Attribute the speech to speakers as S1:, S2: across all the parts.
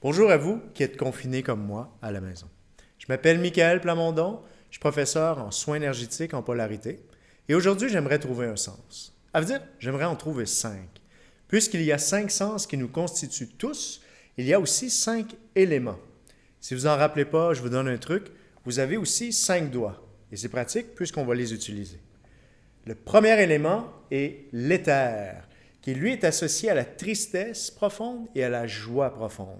S1: Bonjour à vous qui êtes confinés comme moi à la maison. Je m'appelle Michael Plamondon, je suis professeur en soins énergétiques en polarité et aujourd'hui j'aimerais trouver un sens. À vrai dire, j'aimerais en trouver 5. Puisqu'il y a 5 sens qui nous constituent tous, il y a aussi 5 éléments. Si vous n'en rappelez pas, je vous donne un truc, vous avez aussi 5 doigts et c'est pratique puisqu'on va les utiliser. Le premier élément est l'éther, qui lui est associé à la tristesse profonde et à la joie profonde,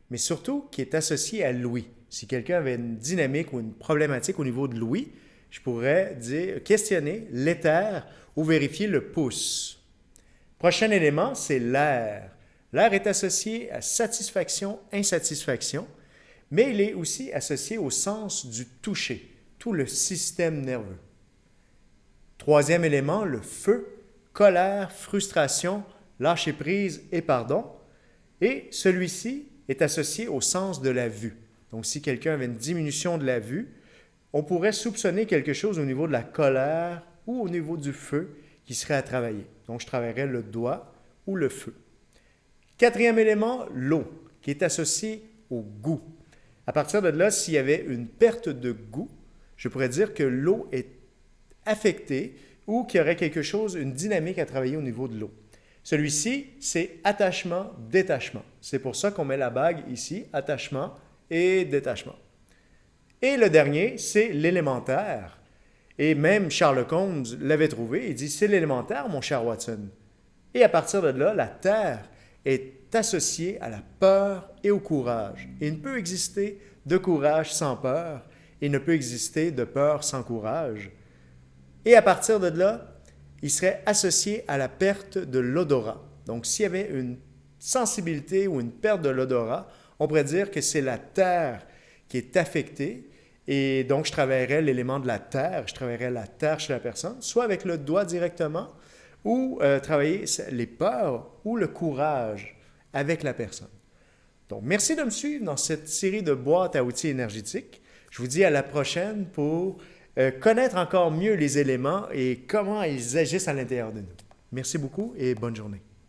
S1: mais surtout qui est associé à l'ouïe. Si quelqu'un avait une dynamique ou une problématique au niveau de l'ouïe, je pourrais dire, questionner l'éther ou vérifier le pouce. Prochain élément, c'est l'air. L'air est associé à satisfaction, insatisfaction, mais il est aussi associé au sens du toucher, tout le système nerveux. Troisième élément, le feu, colère, frustration, lâcher prise et pardon. Et celui-ci est associé au sens de la vue. Donc, si quelqu'un avait une diminution de la vue, on pourrait soupçonner quelque chose au niveau de la colère ou au niveau du feu qui serait à travailler. Donc, je travaillerais le doigt ou le feu. Quatrième élément, l'eau, qui est associé au goût. À partir de là, s'il y avait une perte de goût, je pourrais dire que l'eau est affectée ou qu'il y aurait quelque chose, une dynamique à travailler au niveau de l'eau. Celui-ci, c'est attachement, détachement. C'est pour ça qu'on met la bague ici, attachement et détachement. Et le dernier, c'est l'élémentaire. Et même Charles Combs l'avait trouvé, il dit, c'est l'élémentaire, mon cher Watson. Et à partir de là, la terre est associée à la peur et au courage. Il ne peut exister de courage sans peur, il ne peut exister de peur sans courage. Et à partir de là, il serait associé à la perte de l'odorat. Donc, s'il y avait une sensibilité ou une perte de l'odorat, on pourrait dire que c'est la terre qui est affectée. Et donc, je travaillerais l'élément de la terre, je travaillerais la terre chez la personne, soit avec le doigt directement, ou travailler les peurs ou le courage avec la personne. Donc, merci de me suivre dans cette série de boîtes à outils énergétiques. Je vous dis à la prochaine pour connaître encore mieux les éléments et comment ils agissent à l'intérieur de nous. Merci beaucoup et bonne journée.